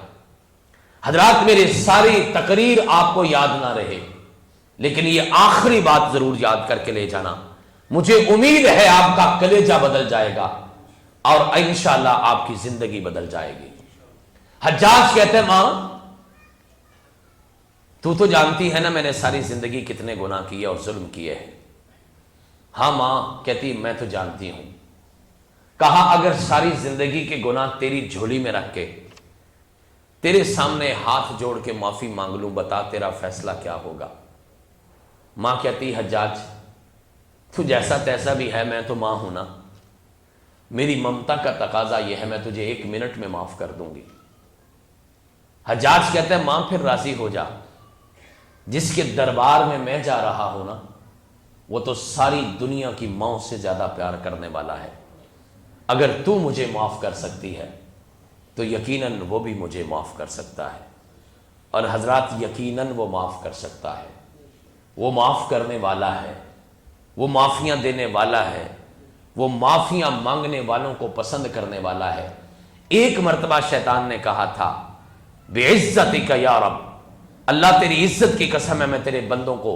حضرات میری ساری تقریر آپ کو یاد نہ رہے، لیکن یہ آخری بات ضرور یاد کر کے لے جانا، مجھے امید ہے آپ کا کلیجہ بدل جائے گا اور انشاءاللہ آپ کی زندگی بدل جائے گی۔ حجاج کہتے ہیں ماں تو جانتی ہے نا میں نے ساری زندگی کتنے گناہ کیے اور ظلم کیے ہیں۔ ہاں ماں کہتی میں تو جانتی ہوں۔ کہا اگر ساری زندگی کے گناہ تیری جھولی میں رکھ کے تیرے سامنے ہاتھ جوڑ کے معافی مانگ لوں، بتا تیرا فیصلہ کیا ہوگا؟ ماں کہتی حجاج تو جیسا تیسا بھی ہے میں تو ماں ہوں نا، میری ممتا کا تقاضا یہ ہے میں تجھے 1 منٹ میں معاف کر دوں گی۔ حجاج کہتے ہیں ماں پھر راضی ہو جا، جس کے دربار میں جا رہا ہوں نا وہ تو ساری دنیا کی ماں سے زیادہ پیار کرنے والا ہے، اگر تو مجھے معاف کر سکتی ہے تو یقیناً وہ بھی مجھے معاف کر سکتا ہے۔ اور حضرات یقیناً وہ معاف کر سکتا ہے، وہ معاف کرنے والا ہے، وہ معافیاں دینے والا ہے، وہ معافیاں مانگنے والوں کو پسند کرنے والا ہے۔ ایک مرتبہ شیطان نے کہا تھا بِعِزَّتِكَ یا رب، اللہ تیری عزت کی قسم ہے میں تیرے بندوں کو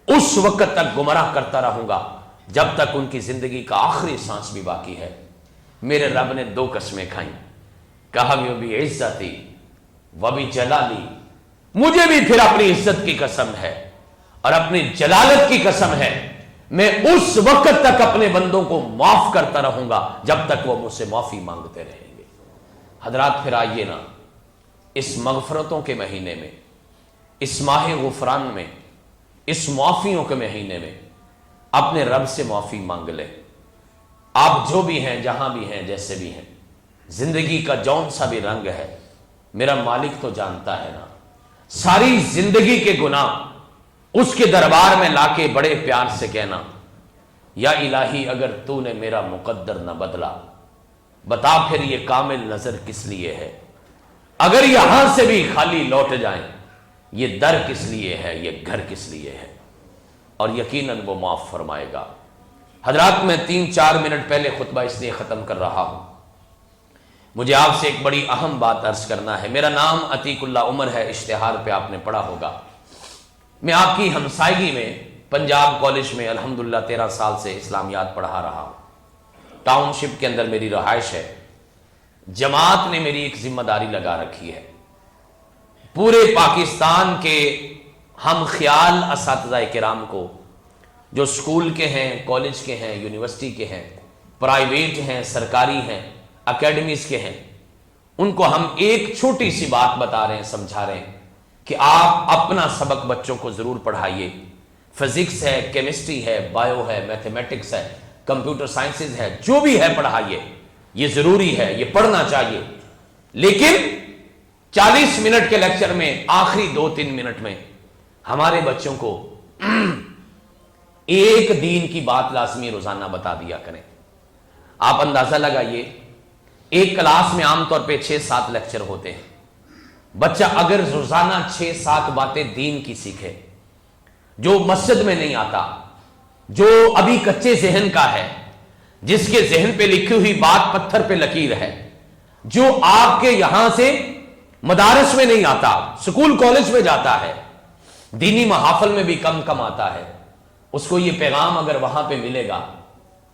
اس وقت تک گمراہ کرتا رہوں گا جب تک ان کی زندگی کا آخری سانس بھی باقی ہے۔ میرے رب نے 2 قسمیں کھائیں، کہا بِعِزَّتِي وَبِجَلَالِي، مجھے بھی پھر اپنی عزت کی قسم ہے اور اپنی جلالت کی قسم ہے میں اس وقت تک اپنے بندوں کو معاف کرتا رہوں گا جب تک وہ مجھ سے معافی مانگتے رہیں گے۔ حضرات پھر آئیے نا اس مغفرتوں کے مہینے میں، اس ماہ غفران میں، اس معافیوں کے مہینے میں اپنے رب سے معافی مانگ لیں۔ آپ جو بھی ہیں، جہاں بھی ہیں، جیسے بھی ہیں، زندگی کا جون سا بھی رنگ ہے، میرا مالک تو جانتا ہے نا، ساری زندگی کے گناہ اس کے دربار میں لا کے بڑے پیار سے کہنا یا الہی اگر تو نے میرا مقدر نہ بدلا، بتا پھر یہ کامل نظر کس لیے ہے، اگر یہاں سے بھی خالی لوٹ جائیں یہ در کس لیے ہے، یہ گھر کس لیے ہے، اور یقیناً وہ معاف فرمائے گا۔ حضرات میں 3-4 منٹ پہلے خطبہ اس لیے ختم کر رہا ہوں، مجھے آپ سے ایک بڑی اہم بات عرض کرنا ہے۔ میرا نام عتیق اللہ عمر ہے، اشتہار پہ آپ نے پڑھا ہوگا۔ میں آپ کی ہمسائیگی میں پنجاب کالج میں الحمدللہ 13 سال سے اسلامیات پڑھا رہا ہوں۔ ٹاؤن شپ کے اندر میری رہائش ہے۔ جماعت نے میری ایک ذمہ داری لگا رکھی ہے، پورے پاکستان کے ہم خیال اساتذہ کرام کو جو سکول کے ہیں، کالج کے ہیں، یونیورسٹی کے ہیں، پرائیویٹ ہیں، سرکاری ہیں، اکیڈمیز کے ہیں، ان کو ہم ایک چھوٹی سی بات بتا رہے ہیں، سمجھا رہے ہیں کہ آپ اپنا سبق بچوں کو ضرور پڑھائیے۔ فزکس ہے، کیمسٹری ہے، بایو ہے، میتھمیٹکس ہے، کمپیوٹر سائنسز ہے، جو بھی ہے پڑھائیے، یہ ضروری ہے، یہ پڑھنا چاہیے، لیکن 40 منٹ کے لیکچر میں آخری 2-3 منٹ میں ہمارے بچوں کو ایک دین کی بات لازمی روزانہ بتا دیا کریں. آپ اندازہ لگائیے ایک کلاس میں عام طور پہ 6-7 لیکچر ہوتے ہیں. بچہ اگر روزانہ 6-7 باتیں دین کی سیکھے، جو مسجد میں نہیں آتا، جو ابھی کچے ذہن کا ہے، جس کے ذہن پہ لکھی ہوئی بات پتھر پہ لکیر ہے، جو آپ کے یہاں سے مدارس میں نہیں آتا، سکول کالج میں جاتا ہے، دینی محافل میں بھی کم آتا ہے، اس کو یہ پیغام اگر وہاں پہ ملے گا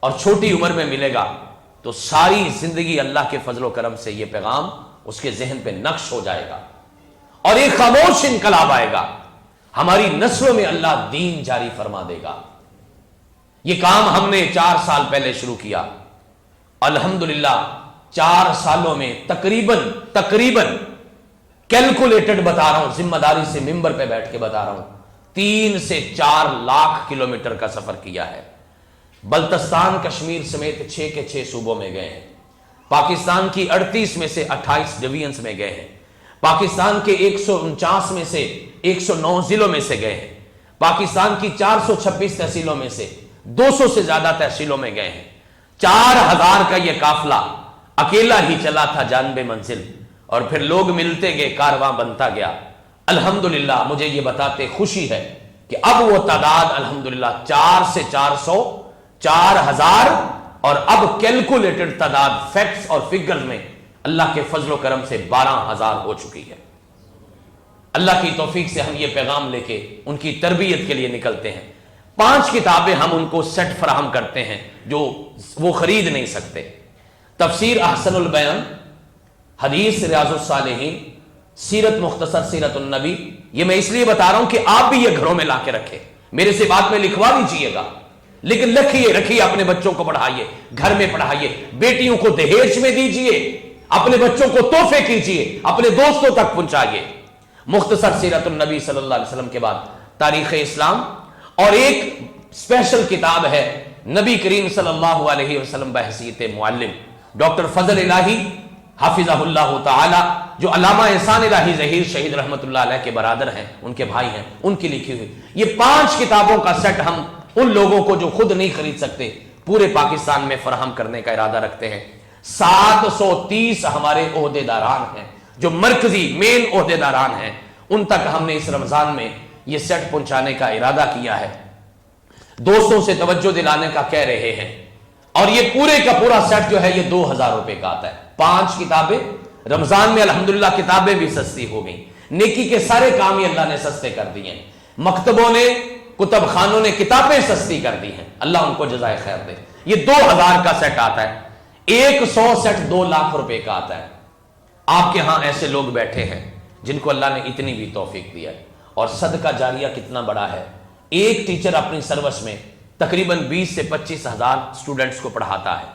اور چھوٹی عمر میں ملے گا تو ساری زندگی اللہ کے فضل و کرم سے یہ پیغام اس کے ذہن پہ نقش ہو جائے گا اور ایک خاموش انقلاب آئے گا. ہماری نسلوں میں اللہ دین جاری فرما دے گا. یہ کام ہم نے 4 سال پہلے شروع کیا. الحمدللہ 4 سالوں میں تقریباً کیلکولیٹڈ بتا رہا ہوں، ذمہ داری سے ممبر پہ بیٹھ کے بتا رہا ہوں، 3 سے 4 لاکھ کلومیٹر کا سفر کیا ہے. بلتستان کشمیر سمیت 6 کے 6 صوبوں میں گئے ہیں. پاکستان کی 38 میں سے 28 ڈویژنز میں گئے ہیں. پاکستان کے 149 میں سے 109 ضلعوں میں سے گئے ہیں. پاکستان کی 426 تحصیلوں میں سے 200 سے زیادہ تحصیلوں میں گئے ہیں. 4000 کا یہ قافلہ اکیلا ہی چلا تھا جانب منزل، اور پھر لوگ ملتے گئے، کارواں بنتا گیا. الحمدللہ مجھے یہ بتاتے خوشی ہے کہ اب وہ تعداد الحمدللہ 4 سے 400 4000 اور اب کیلکولیٹڈ تعداد فیکٹس اور فگرز میں اللہ کے فضل و کرم سے 12000 ہو چکی ہے. اللہ کی توفیق سے ہم یہ پیغام لے کے ان کی تربیت کے لیے نکلتے ہیں. 5 کتابیں ہم ان کو سیٹ فراہم کرتے ہیں جو وہ خرید نہیں سکتے. تفسیر احسن البیان، حدیث ریاض الصالحین، سیرت مختصر سیرت النبی. یہ میں اس لیے بتا رہا ہوں کہ آپ بھی یہ گھروں میں لا کے رکھیں. میرے سے بعد میں لکھوا دیجیے گا، لیکن رکھیے اپنے بچوں کو پڑھائیے، گھر میں پڑھائیے، بیٹیوں کو دہیج میں دیجیے، اپنے بچوں کو تحفے کیجیے، اپنے دوستوں تک پہنچائیے. مختصر سیرت النبی صلی اللہ علیہ وسلم کے بعد تاریخ اسلام، اور ایک اسپیشل کتاب ہے نبی کریم صلی اللہ علیہ وسلم بحیثیت معلم، ڈاکٹر فضل الہی حافظہ اللہ تعالی، جو علامہ احسان الہی ظہیر شہید رحمت اللہ علیہ کے برادر ہیں، ان کے بھائی ہیں، ان کی لکھی ہوئی یہ 5 کتابوں کا سیٹ ہم ان لوگوں کو جو خود نہیں خرید سکتے پورے پاکستان میں فراہم کرنے کا ارادہ رکھتے ہیں. 730 ہمارے عہدیداران ہیں جو مرکزی مین عہدیداران ہیں، ان تک ہم نے اس رمضان میں یہ سیٹ پہنچانے کا ارادہ کیا ہے. دوستوں سے توجہ دلانے کا کہہ رہے ہیں، اور یہ پورے کا پورا سیٹ جو ہے یہ 2000 روپے کا آتا ہے. 5 کتابیں. رمضان میں الحمدللہ کتابیں بھی سستی ہو گئیں. نیکی کے سارے کام ہی اللہ نے سستے کر دیے ہیں. مکتبوں نے، کتب خانوں نے کتابیں سستی کر دی ہیں، اللہ ان کو جزائے خیر دے. یہ 2000 کا سیٹ آتا ہے. 100 سیٹ 2 لاکھ روپے کا آتا ہے. آپ کے ہاں ایسے لوگ بیٹھے ہیں جن کو اللہ نے اتنی بھی توفیق دیا ہے، اور صدقہ جاریہ کتنا بڑا ہے. ایک ٹیچر اپنی سروس میں تقریباً 20 سے 25 ہزار اسٹوڈنٹس کو پڑھاتا ہے.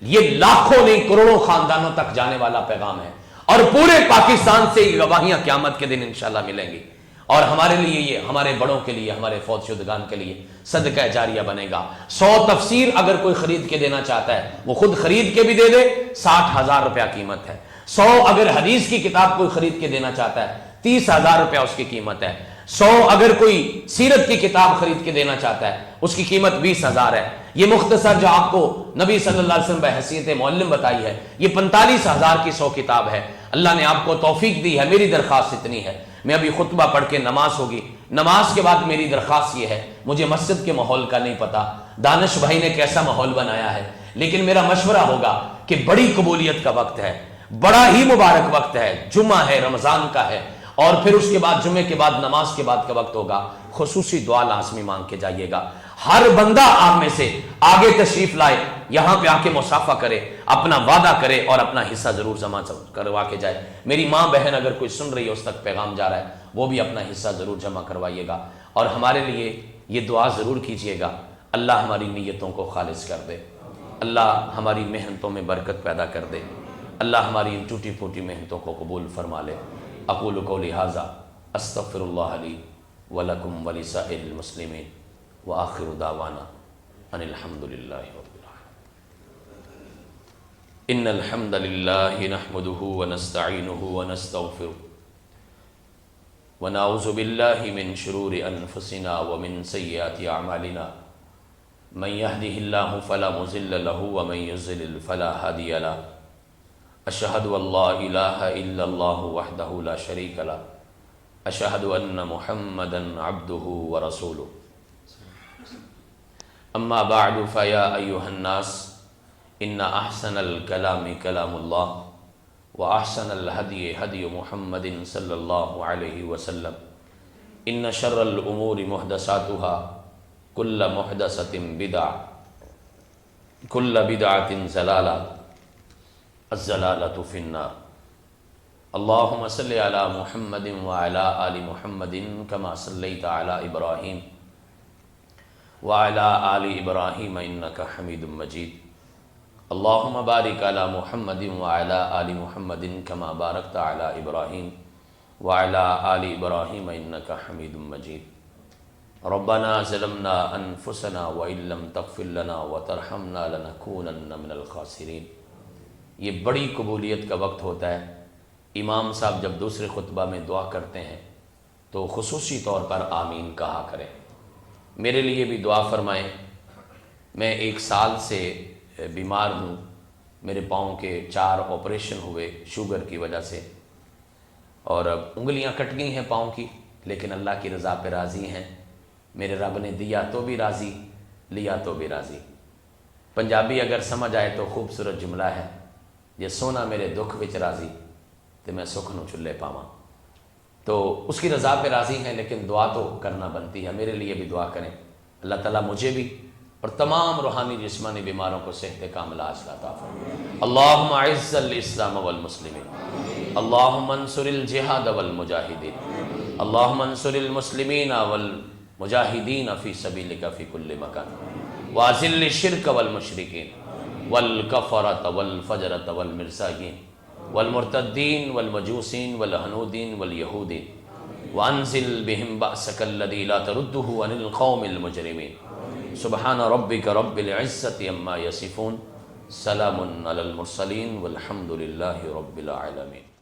یہ لاکھوں نہیں کروڑوں خاندانوں تک جانے والا پیغام ہے، اور پورے پاکستان سے یہ گواہیاں قیامت کے دن انشاءاللہ ملیں گی. اور ہمارے لیے، یہ ہمارے بڑوں کے لیے، ہمارے فوت شدگان کے لیے صدقہ جاریہ بنے گا. 100 تفسیر اگر کوئی خرید کے دینا چاہتا ہے وہ خود خرید کے بھی دے دے، 60,000 روپیہ قیمت ہے. 100 اگر حدیث کی کتاب کوئی خرید کے دینا چاہتا ہے 30,000 روپیہ اس کی قیمت ہے. 100 اگر کوئی سیرت کی کتاب خرید کے دینا چاہتا ہے اس کی قیمت 20,000 ہے. یہ مختصر جو آپ کو نبی صلی اللہ علیہ وسلم بحیثیت معلم بتائی ہے یہ 45,000 کی 100 کتاب ہے. اللہ نے آپ کو توفیق دی ہے. میری درخواست اتنی ہے، میں ابھی خطبہ پڑھ کے نماز ہوگی، نماز کے بعد میری درخواست یہ ہے، مجھے مسجد کے ماحول کا نہیں پتا، دانش بھائی نے کیسا ماحول بنایا ہے، لیکن میرا مشورہ ہوگا کہ بڑی قبولیت کا وقت ہے، بڑا ہی مبارک وقت ہے، جمعہ ہے، رمضان کا ہے، اور پھر اس کے بعد جمعے کے بعد نماز کے بعد کا وقت ہوگا. خصوصی دعا لازمی مانگ کے جائیے گا. ہر بندہ آپ میں سے آگے تشریف لائے، یہاں پہ آ کے مصافحہ کرے، اپنا وعدہ کرے اور اپنا حصہ ضرور جمع کروا کے جائے. میری ماں بہن اگر کوئی سن رہی ہے اس تک پیغام جا رہا ہے، وہ بھی اپنا حصہ ضرور جمع کروائیے گا. اور ہمارے لیے یہ دعا ضرور کیجیے گا، اللہ ہماری نیتوں کو خالص کر دے، اللہ ہماری محنتوں میں برکت پیدا کر دے، اللہ ہماری ان ٹوٹی پھوٹی محنتوں کو قبول فرما لے. اقول قولی ھذا استغفر اللہ لی ولکم ولسائر المسلمین وآخر دعوانا ان الحمد للہ رب العالمین. ان الحمد للہ نحمده ونستعینه ونستغفره ونعوذ باللہ من شرور انفسنا ومن سیئات اعمالنا من يهده الله فلا مضل له ومن يضلل فلا هادي له أشهد أن لا إله إلا الله وحده لا شريك له أشهد أن محمدا عبده ورسوله أما بعد فيا أيها الناس إن أحسن الكلام كلام الله وأحسن الهدي هدي محمد صلى الله عليه وسلم إن شر الأمور محدثاتها كل محدثة بدعة كل بدعة ضلالة الضلالة في النار اللهم صل على محمد وعلى آل محمد كما صليت على إبراهيم وعلى آل إبراهيم إنك حميد مجيد اللهم بارك على محمد وعلى آل محمد كما باركت على إبراهيم وعلى آل إبراهيم إنك حميد مجيد ربنا ظلمنا أنفسنا وإن لم تغفر لنا وترحمنا لنكونن من الخاسرين۔ یہ بڑی قبولیت کا وقت ہوتا ہے۔ امام صاحب جب دوسرے خطبہ میں دعا کرتے ہیں تو خصوصی طور پر آمین کہا کریں۔ میرے لیے بھی دعا فرمائیں۔ میں 1 سال سے بیمار ہوں، میرے پاؤں کے 4 آپریشن ہوئے شوگر کی وجہ سے، اور انگلیاں کٹ گئی ہیں پاؤں کی، لیکن اللہ کی رضا پہ راضی ہیں۔ میرے رب نے دیا تو بھی راضی، لیا تو بھی راضی۔ پنجابی اگر سمجھ آئے تو خوبصورت جملہ ہے، یہ سونا میرے دکھ وچ راضی تے میں سکھ نو چلے پاواں۔ تو اس کی رضا پہ راضی ہیں، لیکن دعا تو کرنا بنتی ہے۔ میرے لیے بھی دعا کریں، اللہ تعالیٰ مجھے بھی اور تمام روحانی جسمانی بیماروں کو صحت کاملہ عاجلہ عطا فرمائے۔ اللہم اعز الاسلام والمسلمین، اللہم انصر الجہاد والمجاہدین، اللہم انصر المسلمین والمجاہدین فی سبیلک فی کل مکان، واذل الشرک والمشرکین والکفرۃ والفجرۃ والمرساکین والمرتدین والمجوسین والہنودین والیہودین، وانزل بہم بأسک الذی لا تردہ عن القوم المجرمین۔ سبحان ربک رب العزت عما یصفون، سلام علی المرسلین والحمد للہ رب العالمین۔